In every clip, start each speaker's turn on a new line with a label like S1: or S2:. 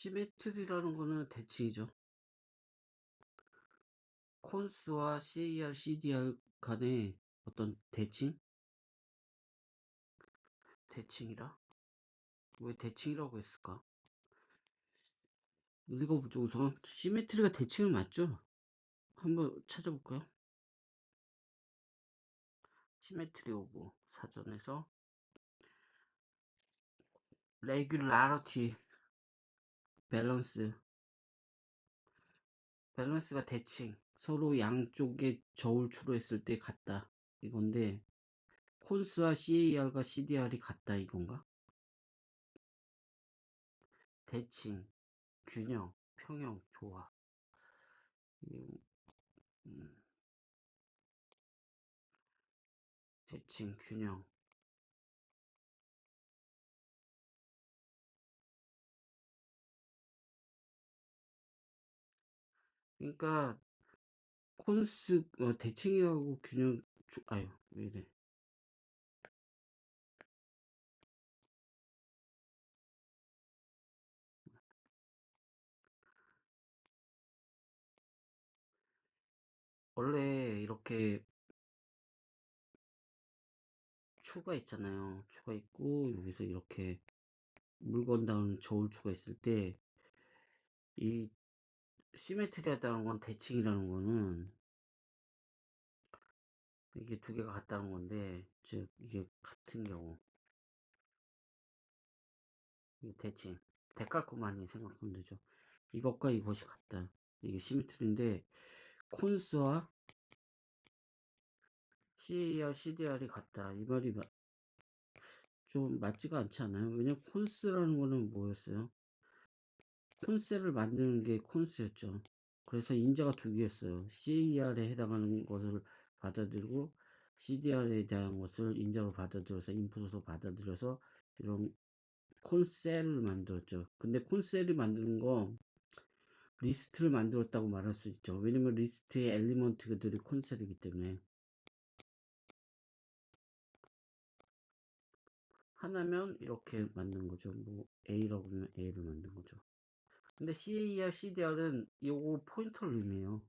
S1: 시메트리라는 거는 대칭이죠. 콘스와 CAR, CDR 간의 어떤 대칭? 대칭이라? 왜 대칭이라고 했을까? 읽어보죠. 우선 시메트리가 대칭은 맞죠? 한번 찾아볼까요? 시메트리 오브 사전에서 레귤라리티 밸런스가 대칭, 서로 양쪽에 저울추로 했을 때 같다 이건데, 콘스와 CAR과 CDR이 같다 이건가? 대칭, 균형, 평형, 조화. 음, 대칭, 균형. 그러니까 콘스 대칭이하고 균형 아유 왜 이래. 원래 이렇게 추가 있잖아요. 추가 있고 여기서 이렇게 물건 다운 저울추가 있을 때, 이 시메트리하다는 건 대칭이라는 거는 이게 두 개가 같다는 건데, 즉 이게 같은 경우 이게 대칭, 데칼코마니 생각하면 되죠. 이것과 이것이 같다, 이게 시메트리인데, 콘스와 CAR, CDR이 같다 이 말이 좀 맞지가 않지 않아요? 왜냐면 콘스라는 거는 뭐였어요? 콘셀을 만드는 게 콘스였죠. 그래서 인자가 두 개였어요. CAR에 해당하는 것을 받아들이고 CDR에 대한 것을 인자로 받아들여서 인풋으로 받아들여서 이런 콘셀을 만들었죠. 근데 콘셀을 만드는 거 리스트를 만들었다고 말할 수 있죠. 왜냐면 리스트의 엘리먼트들이 콘셀이기 때문에. 하나면 이렇게 만든 거죠. 뭐 A라고 하면 A를 만든 거죠. 근데 CAR, CDR은 요거 포인터를 의미해요.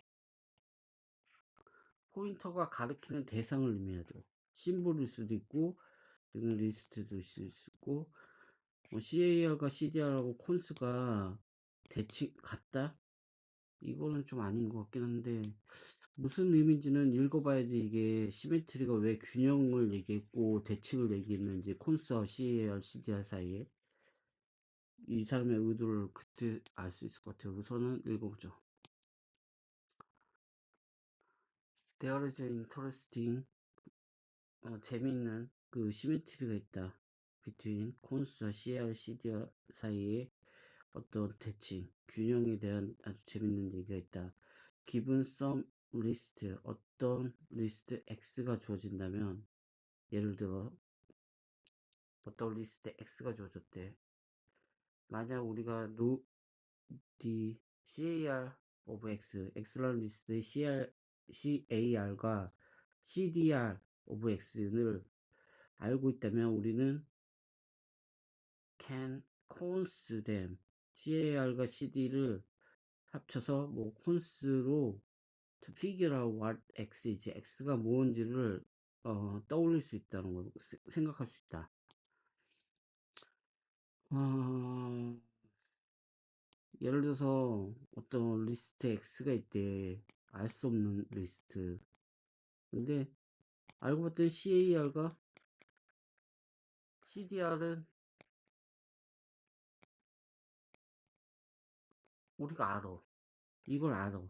S1: 포인터가 가리키는 대상을 의미하죠. 심볼일 수도 있고, 이건 리스트도 있을 수 있고, CAR과 CDR하고 콘스가 대칭 같다? 이거는 좀 아닌 것 같긴 한데, 무슨 의미인지는 읽어봐야지 이게 시메트리가 왜 균형을 얘기했고 대칭을 얘기했는지, 콘스와 CAR, CDR 사이에 이 사람의 의도를 그때 알 수 있을 것 같아요. 우선은 읽어보죠. There is interesting, 재미있는 그 시메트리가 있다. between 콘스와 CR, CDR 사이에 어떤 대칭, 균형에 대한 아주 재밌는 얘기가 있다. Given some list, 어떤 리스트 X가 주어진다면, 예를 들어 어떤 리스트 X가 주어졌대. 만약 우리가 the CAR of X, X라는 리스트의 CAR과 CDR of X를 알고 있다면, 우리는 can cons them, CAR과 CD를 합쳐서 뭐 콘스로 to figure out what X is, X가 뭔지를 떠올릴 수 있다는 거, 생각할 수 있다. 예를 들어서 어떤 리스트 X가 있대. 알 수 없는 리스트. 근데 알고 봤더니 CAR과 CDR은 우리가 알아. 이걸 알아.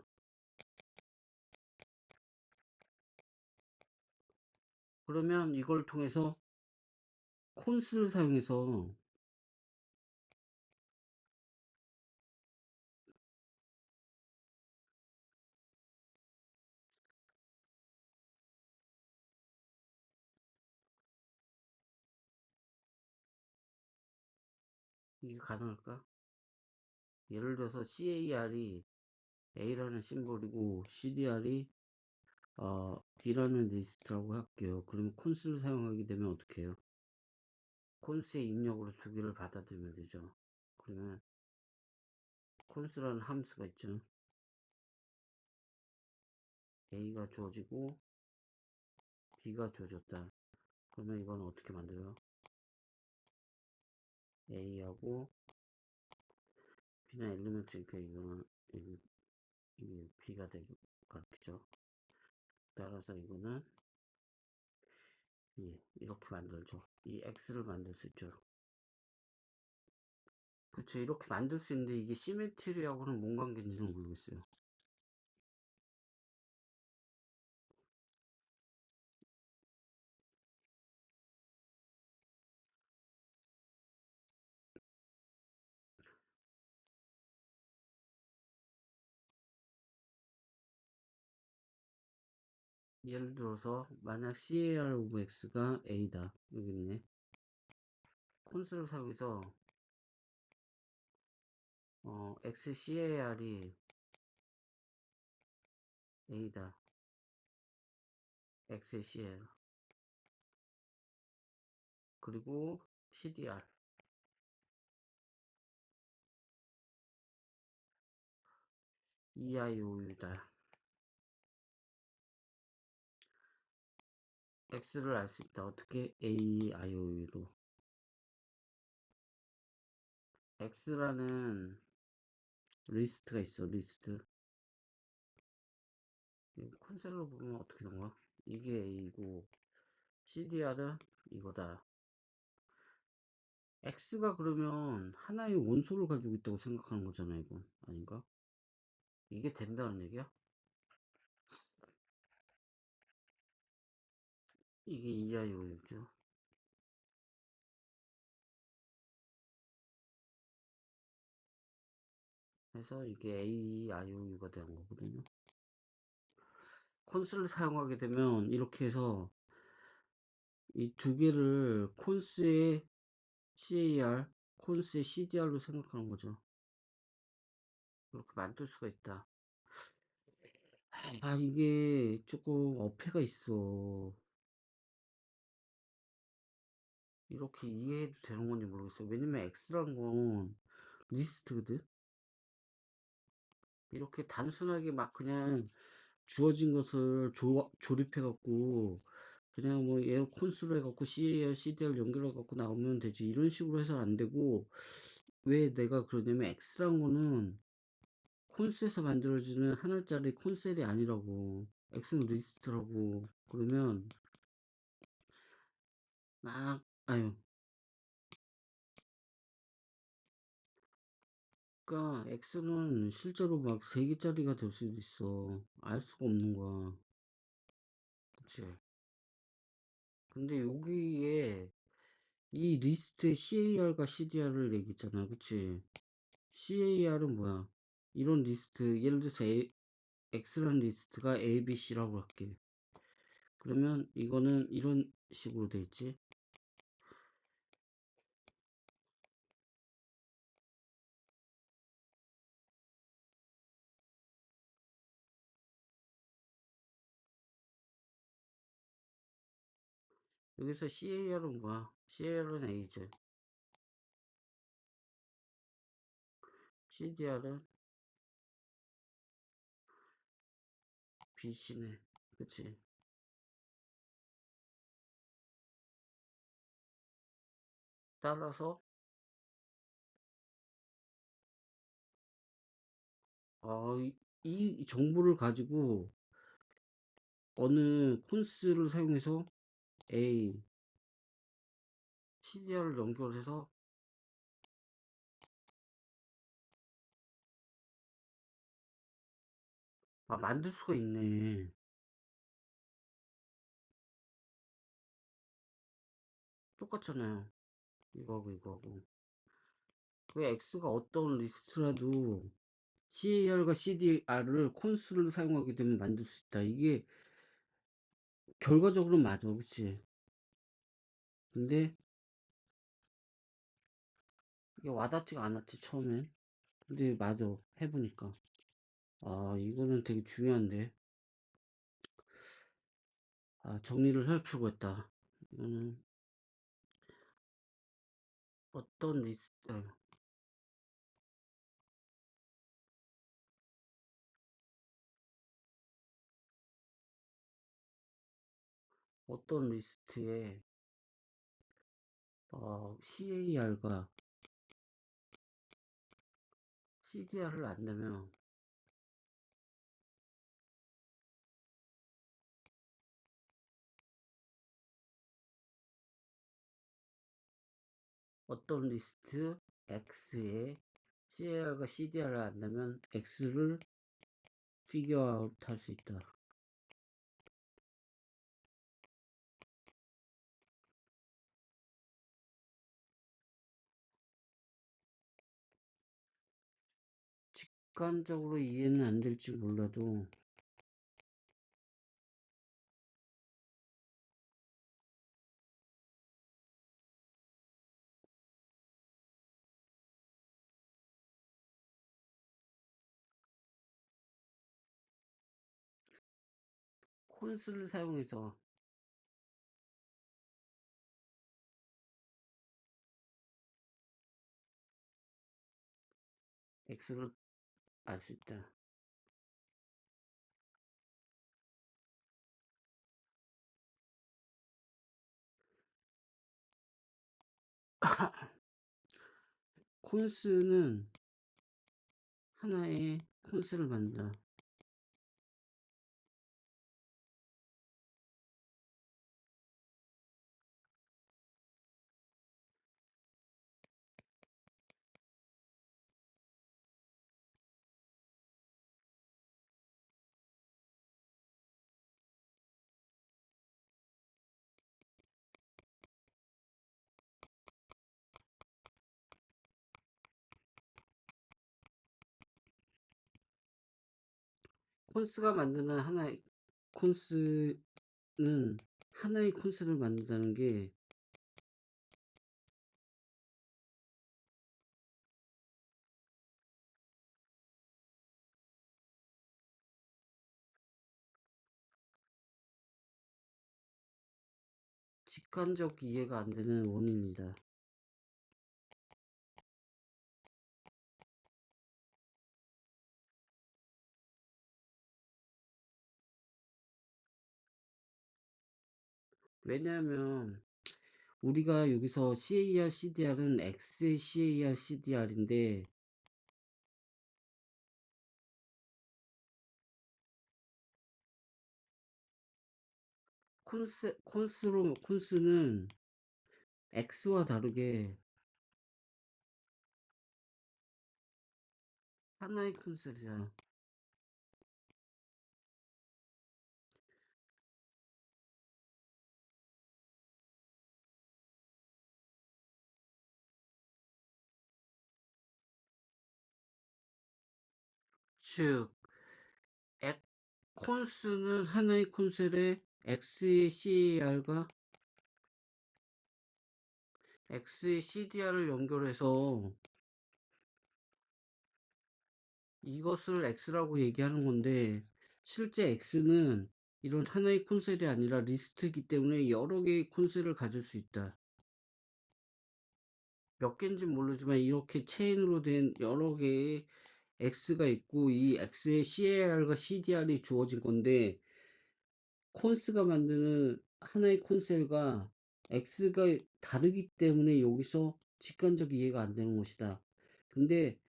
S1: 그러면 이걸 통해서 콘스를 사용해서 이게 가능할까? 예를 들어서 CAR이 A라는 심볼이고 CDR이 B라는 리스트라고 할게요. 그러면 콘스를 사용하게 되면 어떻게 해요? 콘스의 입력으로 두 개를 받아들이면 되죠. 그러면 콘스라는 함수가 있죠. A가 주어지고 B가 주어졌다. 그러면 이건 어떻게 만들어요? A하고 B는 엘리먼트니까 이거는 이게 B가 되고 가르치죠. 따라서 이거는 이렇게 만들죠. 이 X를 만들 수 있죠. 그쵸, 이렇게 만들 수 있는데 이게 시메트리하고는 뭔 관계인지는 모르겠어요. 예를 들어서 만약 CAR 오브 X가 A다. 여기 있네. 콘솔을 사용해서 X CAR이 A다. X CAR 그리고 CDR EIOU다. X를 알 수 있다. 어떻게? AIOU로. X라는 리스트가 있어. 리스트. 콘솔로 보면 어떻게 나와? 이게 A고 CDR은 이거다. X가 그러면 하나의 원소를 가지고 있다고 생각하는 거잖아, 이건. 아닌가? 이게 된다는 얘기야? 이게 EIOU죠. 그래서 이게 AIOU가 되는 거거든요. 콘스를 사용하게 되면 이렇게 해서 이 두 개를 콘스의 CAR, 콘스의 CDR로 생각하는 거죠. 이렇게 만들 수가 있다. 이게 조금 어폐가 있어. 이렇게 이해해도 되는 건지 모르겠어요. 왜냐면 X란 건 리스트거든. 이렇게 단순하게 막 그냥 주어진 것을 조립해갖고 그냥 뭐 얘 콘수로 해갖고 CAR, CDR 연결해갖고 나오면 되지. 이런 식으로 해서는 안 되고, 왜 내가 그러냐면 X란 거는 콘스에서 만들어지는 하나짜리 콘셀이 아니라고. X는 리스트라고. 그러면 막 아유, 그러니까 X는 실제로 막 3개짜리가 될 수도 있어. 알 수가 없는 거야. 그치? 근데 여기에 이 리스트에 CAR과 CDR을 얘기했잖아. 그치? CAR은 뭐야? 이런 리스트, 예를 들어서 X라는 리스트가 A, B, C라고 할게. 그러면 이거는 이런 식으로 돼 있지. 여기서 CAR은 뭐야? CAR은 A죠. CDR은 B, C네. 그치? 따라서 이 정보를 가지고 어느 콘스를 사용해서 A, CDR을 연결해서 만들 수가 있네. 똑같잖아요. 이거하고 이거하고. 그 X가 어떤 리스트라도 CAR과 CDR을 콘수를 사용하게 되면 만들 수 있다. 이게 결과적으로 맞아, 그치? 근데 이게 와닿지가 않았지, 처음엔. 근데 맞아, 해보니까. 이거는 되게 중요한데. 정리를 할 필요가 있다. 이거는 어떤 리스트, 어떤 리스트에 CAR과 CDR을 안 내면 어떤 리스트 X에 CAR과 CDR을 안 내면 X를 피겨아웃 할 수 있다. 직관적으로 이해는 안 될지 몰라도 콘스를 사용해서 X를 알 수 있다. 콘스는 하나의 콘스를 만든다. 콘스가 만드는 하나의 콘스는 하나의 콘스를 만든다는 게 직관적 이해가 안 되는 원인이다. 왜냐하면 우리가 여기서 CAR, CDR은 X의 CAR, CDR인데 콘스는 X와 다르게 하나의 콘스이야. 즉, 콘스는 하나의 콘셀에 X의 CAR과 X의 CDR을 연결해서 이것을 X라고 얘기하는 건데 실제 X는 이런 하나의 콘셀이 아니라 리스트이기 때문에 여러 개의 콘셀을 가질 수 있다. 몇 개인지 모르지만 이렇게 체인으로 된 여러 개의 X가 있고 이 X에 CAR과 CDR이 주어진 건데 콘스가 만드는 하나의 콘셀과 X가 다르기 때문에 여기서 직관적 이해가 안 되는 것이다. 근데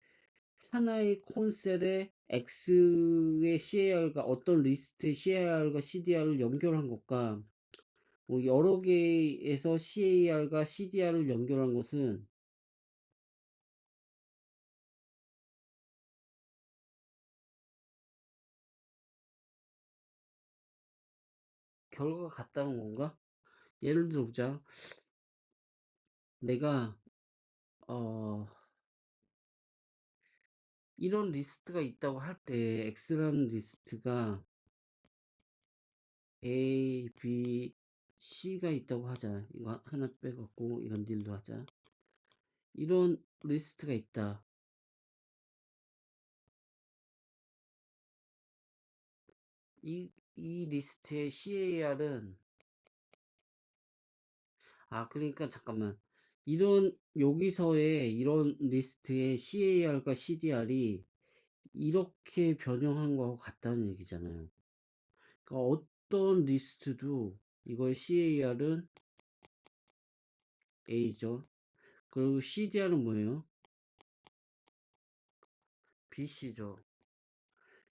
S1: 하나의 콘셀에 X의 CAR과 어떤 리스트의 CAR과 CDR을 연결한 것과 뭐 여러 개에서 CAR과 CDR을 연결한 것은 결과가 같다는 건가? 예를 들어보자. 내가 어 이런 리스트가 있다고 할 때 X라는 리스트가 A, B, C가 있다고 하자. 이거 하나 빼갖고 이건 닐로 하자. 이런 리스트가 있다. 이 리스트의 CAR은 그러니까 잠깐만. 여기서의 이런 리스트의 CAR과 CDR이 이렇게 변형한 거하고 같다는 얘기잖아요. 그러니까 어떤 리스트도 이거의 CAR은 A죠. 그리고 CDR은 뭐예요? BC죠.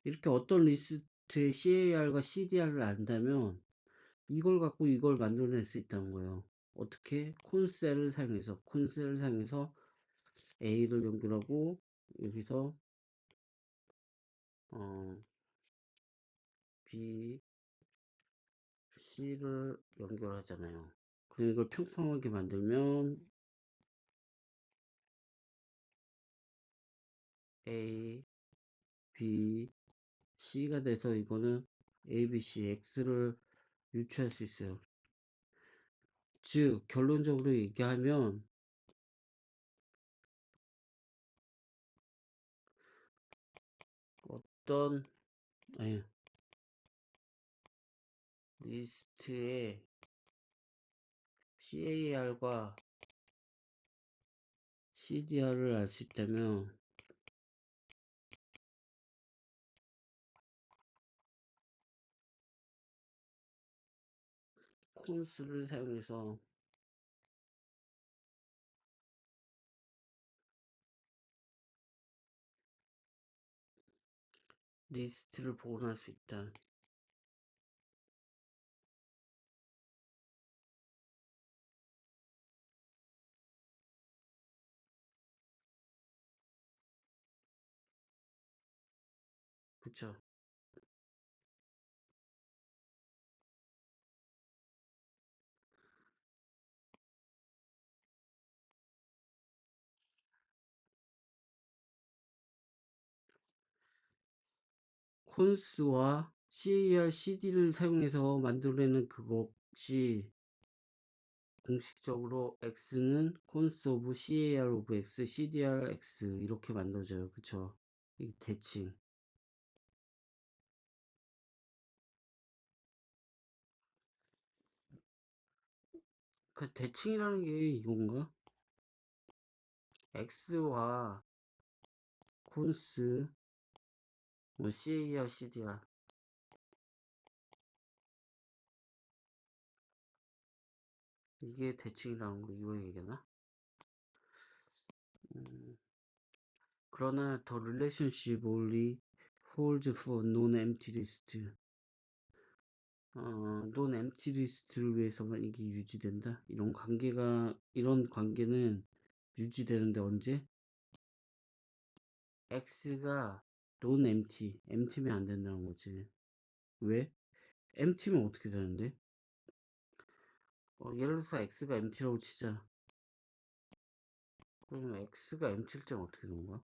S1: 이렇게 어떤 리스트의 CAR과 CDR을 안다면 이걸 갖고 이걸 만들어낼 수 있다는 거예요. 어떻게? 콘셀을 사용해서 A를 연결하고 여기서 B, C를 연결하잖아요. 그럼 이걸 평평하게 만들면 A, B, C가 돼서 이거는 A, B, C, X를 유추할 수 있어요. 즉 결론적으로 얘기하면 어떤 리스트의 CAR과 CDR을 알 수 있다면 콘스를 사용해서 리스트를 복원할 수 있다. 그쵸? 콘스와 CAR, CD를 사용해서 만들어내는 그것이 공식적으로 X는 콘스 오브 CAR 오브 X, CDR X 이렇게 만들어져요. 그쵸? 이 대칭. 그 대칭이라는 게 이건가? X와 콘스, 뭐 CAR, CDR 이게 대칭이라는 거 이거 얘기나? 그러나 the relationship only holds for non-empty list. non-empty list를 위해서만 이게 유지된다. 이런 관계는 유지되는데 언제? x가 non-empty, empty면 안 된다는 거지. 왜? empty면 어떻게 되는데? 예를 들어서 x가 empty라고 치자. 그러면 x가 empty일 때는 어떻게 되는 거야?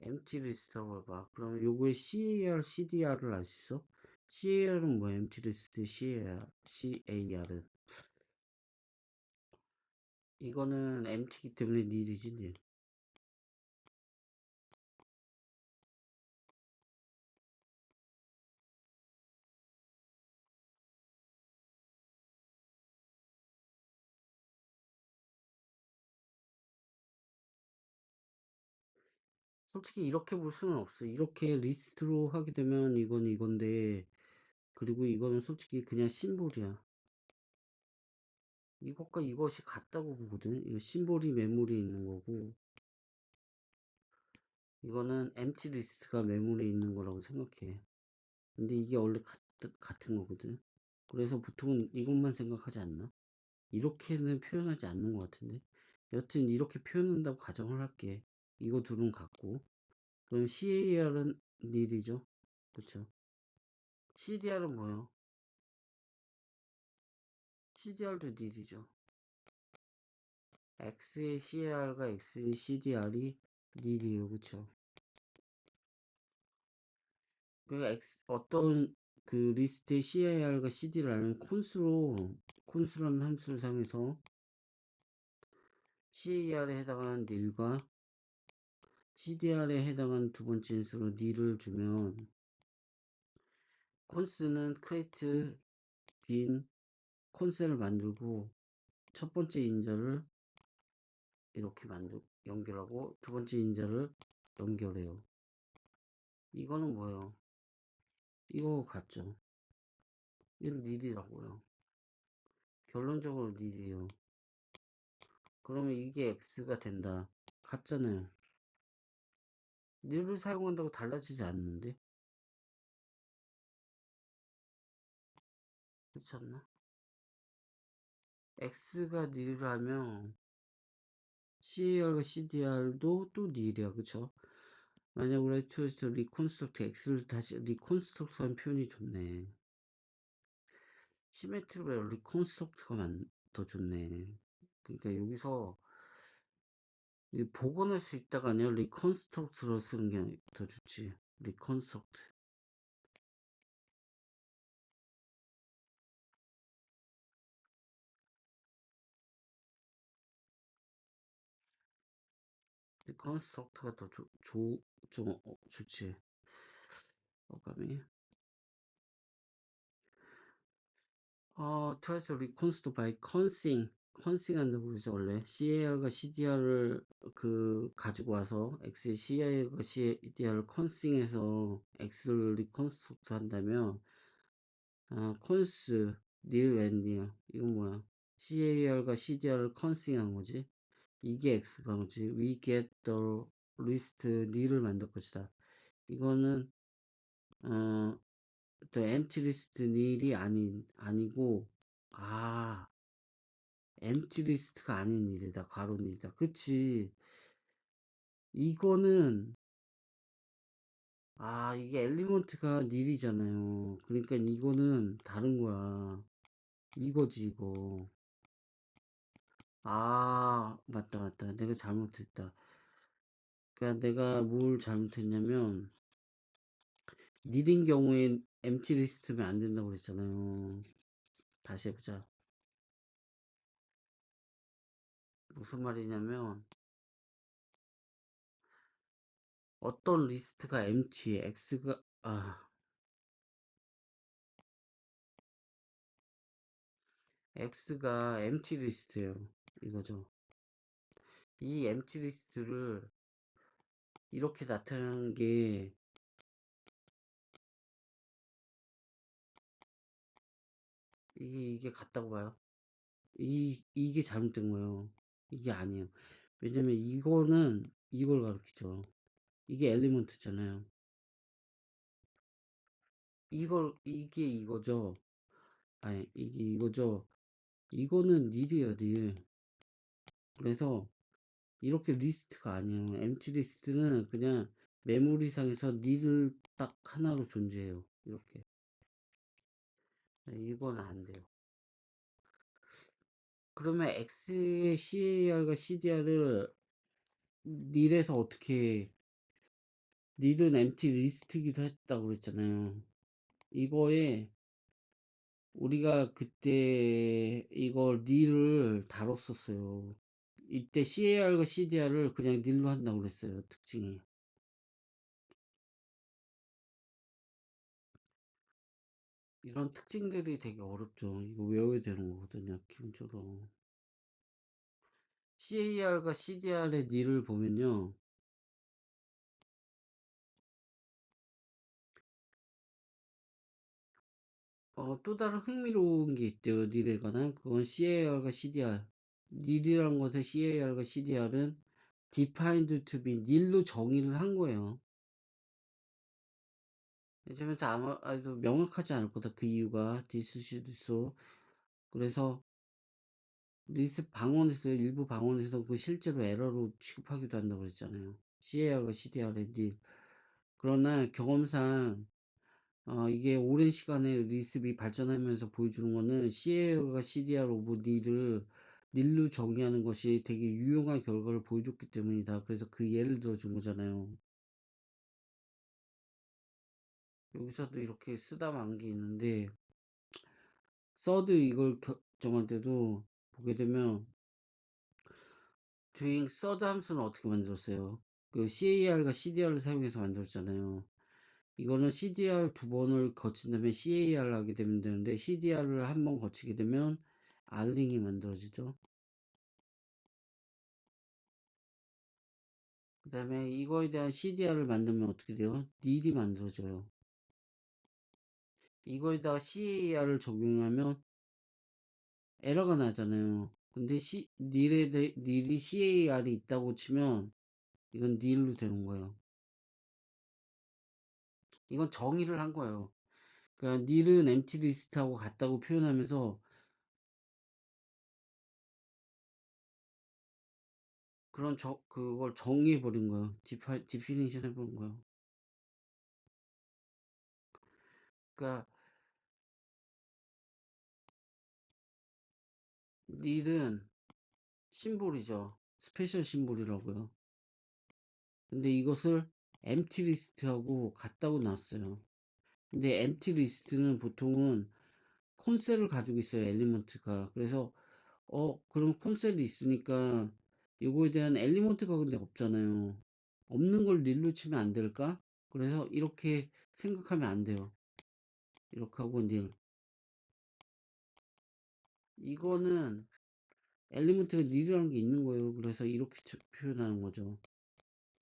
S1: empty list라고 해봐. 그러면 요거의 CAR, CDR을 알 수 있어? CAR은 뭐야? empty list의 CAR은 이거는 empty이기 때문에 nil이지 nil. 솔직히 이렇게 볼 수는 없어. 이렇게 리스트로 하게 되면 이건 이건데, 그리고 이거는 솔직히 그냥 심볼이야. 이것과 이것이 같다고 보거든. 이거 심볼이 메모리에 있는 거고, 이거는 empty 리스트가 메모리에 있는 거라고 생각해. 근데 이게 원래 같은 거거든. 그래서 보통은 이것만 생각하지 않나? 이렇게는 표현하지 않는 것 같은데. 여튼 이렇게 표현한다고 가정을 할게. 이거 둘은 같고. 그럼 CAR은 닐이죠. 그쵸? CDR은 뭐예요? CDR도 닐이죠. X의 CAR과 X의 CDR이 닐이에요. 그쵸? 어떤 그 리스트의 CAR과 CD를 알면 콘스라는 함수를 사용해서 CAR에 해당하는 닐과 CDR에 해당하는 두 번째 인수로 닐을 주면 콘스는 크레이트 빈 콘셀을 만들고 첫 번째 인자를 이렇게 연결하고 두 번째 인자를 연결해요. 이거는 뭐예요? 이거 같죠? 이건 닐이라고요. 결론적으로 닐이에요. 그러면 이게 x가 된다. 같잖아요. 닐을 사용한다고 달라지지 않는데? 그렇지 않나? x가 닐이라면 CAR과 CDR도 또 닐이야. 그쵸? 만약 우리 투에서 리콘스트럭트 x를 다시 리콘스트럭트 하는 표현이 좋네. 시메트리보다 리콘스트럭트가 더 좋네. 그러니까 여기서 복원할 수 있다가 아니라 리컨스트럭트로 쓰는 게 더 좋지. 리컨스트럭트. 리컨스트럭트가 더 좀, 좋지. 어감이. tries to reconstruct by 컨싱 한다고 그러죠, 원래. CAR과 CDR을 가지고 와서, X의 CAR과 CDR을 컨싱해서 X를 리컨스트럭트 한다면, 콘스, 닐 앤니어. 이건 뭐야? CAR과 CDR을 컨싱 한 거지. 이게 X가 뭐지? We get the list 닐을 만들 것이다. 이거는, 어, 또 empty list 닐이 아니고, 아, empty list가 아닌 일이다. 괄호 일이다. 그치. 이거는, 이게 엘리먼트가 닐이잖아요. 그러니까 이거는 다른 거야. 이거지, 이거. 맞다, 맞다. 내가 잘못했다. 그러니까 내가 뭘 잘못했냐면, 닐인 경우엔 empty list면 안 된다고 그랬잖아요. 다시 해보자. 무슨 말이냐면, 어떤 리스트가 empty해. X가 empty 리스트예요. 이거죠. 이 empty 리스트를 이렇게 나타내는 게 이게 같다고 봐요. 이게 잘못된 거예요. 이게 아니에요. 왜냐면 이거는 이걸 가르치죠. 이게 엘리먼트잖아요. 이게 이거죠. 아니, 이게 이거죠. 이거는 닐이에요, 닐. 그래서 이렇게 리스트가 아니에요. empty 리스트는 그냥 메모리상에서 닐 딱 하나로 존재해요. 이렇게. 이건 안 돼요. 그러면 X의 CAR과 CDR을 닐에서 어떻게 닐은 empty 리스트기도 했다고 그랬잖아요. 이거에 우리가 그때 이걸 닐을 다뤘었어요. 이때 CAR과 CDR을 그냥 닐로 한다고 그랬어요. 특징이. 이런 특징들이 되게 어렵죠. 이거 외워야 되는 거거든요. 기본적으로. CAR과 CDR의 닐을 보면요. 또 다른 흥미로운 게 있대요. 닐에 관한. 그건 CAR과 CDR. 닐이라는 것의 CAR과 CDR은 defined to be 닐로 정의를 한 거예요. 왜냐면 아주 명확하지 않을 거다. 그 이유가 this should so. 그래서 리스 방언에서 일부 방언에서 그 실제로 에러로 취급하기도 한다고 그랬잖아요. CAR과 CDR의 닐. 그러나 경험상 이게 오랜 시간에 리습이 발전하면서 보여주는 거는 CAR과 CDR 오브 닐로 정의하는 것이 되게 유용한 결과를 보여줬기 때문이다. 그래서 그 예를 들어준 거잖아요. 여기서도 이렇게 쓰다 만 게 있는데 서드 이걸 정할 때도 보게 되면 doing 서드 함수는 어떻게 만들었어요? 그 CAR과 CDR을 사용해서 만들었잖아요. 이거는 CDR 두 번을 거친 다음에 CAR을 하게 되면 되는데 CDR을 한 번 거치게 되면 알링이 만들어지죠. 그 다음에 이거에 대한 CDR을 만들면 어떻게 돼요? 닐이 만들어져요. 이거에다가 CAR을 적용하면 에러가 나잖아요. 근데 닐이 CAR이 있다고 치면 이건 닐로 되는 거예요. 이건 정의를 한 거예요. 그러니까 닐은 empty list하고 같다고 표현하면서 그걸 정의해 버린 거예요. 디피니션 해버린 거예요. 그러니까 닐은 심볼이죠. 스페셜 심볼이라고요. 근데 이것을 empty list하고 같다고 놨어요. 근데 empty list는 보통은 콘셀을 가지고 있어요. 엘리먼트가. 그래서 그럼 콘셀이 있으니까 이거에 대한 엘리먼트가 근데 없잖아요. 없는 걸 닐로 치면 안 될까? 그래서 이렇게 생각하면 안 돼요. 이렇게 하고 닐. 이거는 엘리먼트가 닐이라는 게 있는 거예요. 그래서 이렇게 표현하는 거죠.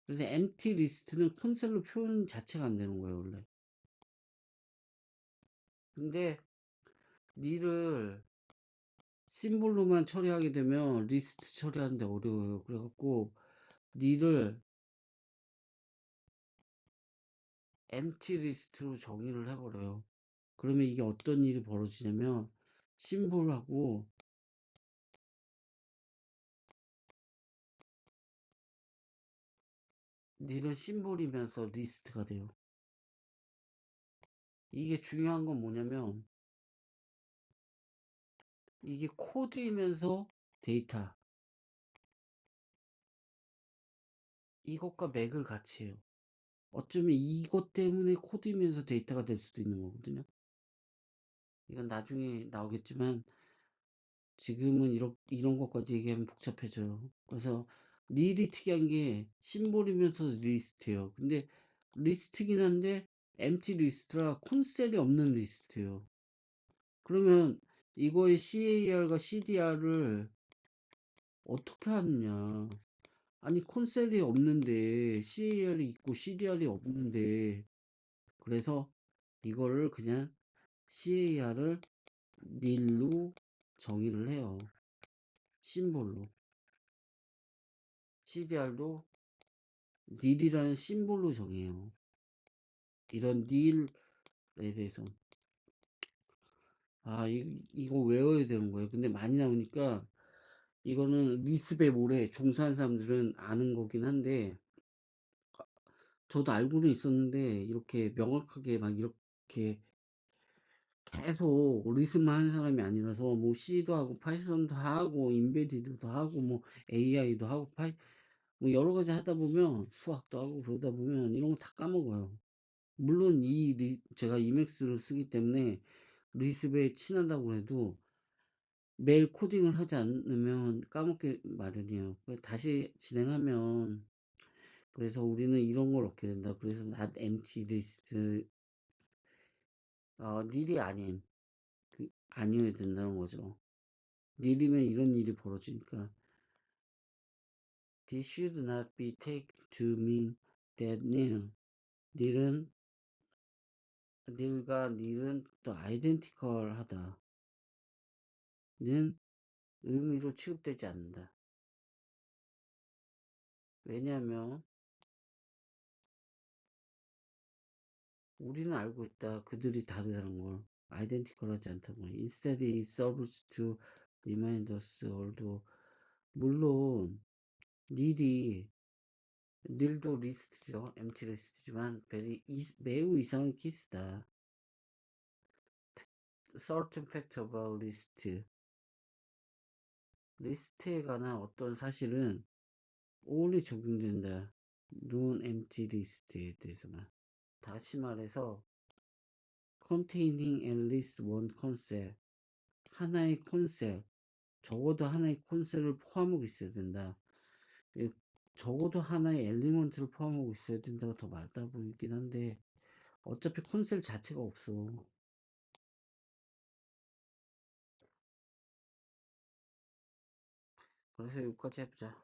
S1: 그래서 empty list는 콘셀로 표현 자체가 안 되는 거예요, 원래. 근데 닐을 심볼로만 처리하게 되면 리스트 처리하는데 어려워요. 그래갖고 닐을 empty list로 정의를 해버려요. 그러면 이게 어떤 일이 벌어지냐면 심볼하고 닐은 심볼이면서 리스트가 돼요. 이게 중요한 건 뭐냐면 이게 코드이면서 데이터, 이것과 맥을 같이 해요. 어쩌면 이것 때문에 코드이면서 데이터가 될 수도 있는 거거든요. 이건 나중에 나오겠지만 지금은 이런 것까지 얘기하면 복잡해져요. 그래서 릴이 특이한 게 심볼이면서 리스트예요. 근데 리스트긴 한데 empty 리스트라 콘셀이 없는 리스트예요. 그러면 이거의 CAR과 CDR을 어떻게 하느냐? 아니 콘셀이 없는데 CAR이 있고 CDR이 없는데, 그래서 이거를 그냥 CAR을 닐로 정의를 해요. 심볼로. CDR도 닐이라는 심볼로 정해요. 이런 닐에 대해서. 이거 외워야 되는 거예요. 근데 많이 나오니까 이거는 리스베 모래 종사한 사람들은 아는 거긴 한데 저도 알고는 있었는데 이렇게 명확하게 막 이렇게 계속 리스만 하는 사람이 아니라서 뭐 C도 하고 파이썬도 하고 인베디드도 하고 뭐 AI도 하고 뭐 여러 가지 하다 보면 수학도 하고 그러다 보면 이런 거 다 까먹어요. 물론 제가 이맥스를 쓰기 때문에 리스베에 친하다고 해도 매일 코딩을 하지 않으면 까먹게 마련이에요. 다시 진행하면, 그래서 우리는 이런 걸 얻게 된다. 그래서 not empty list, 닐이 아닌, 아니어야 된다는 거죠. 닐이면 이런 일이 벌어지니까. This should not be taken to mean that 닐은 또 identical 하다. 는 의미로 취급되지 않는다. 왜냐하면 우리는 알고 있다. 그들이 다르다는 걸. 아이덴티컬하지 않다는 걸. Instead it serves to remind us although, 물론 닐이 닐도 리스트죠. empty 리스트지만 매우 이상한 케이스다. certain fact about 리스트에 관한 어떤 사실은 only 적용된다. non empty 리스트에 대해서만. 다시 말해서 containing at least one concept, 하나의 컨셉, 적어도 하나의 컨셉을 포함하고 있어야 된다. 적어도 하나의 엘리먼트를 포함하고 있어야 된다고 더 맞아 보이긴 한데 어차피 컨셉 자체가 없어. 그래서 여기까지 해보자.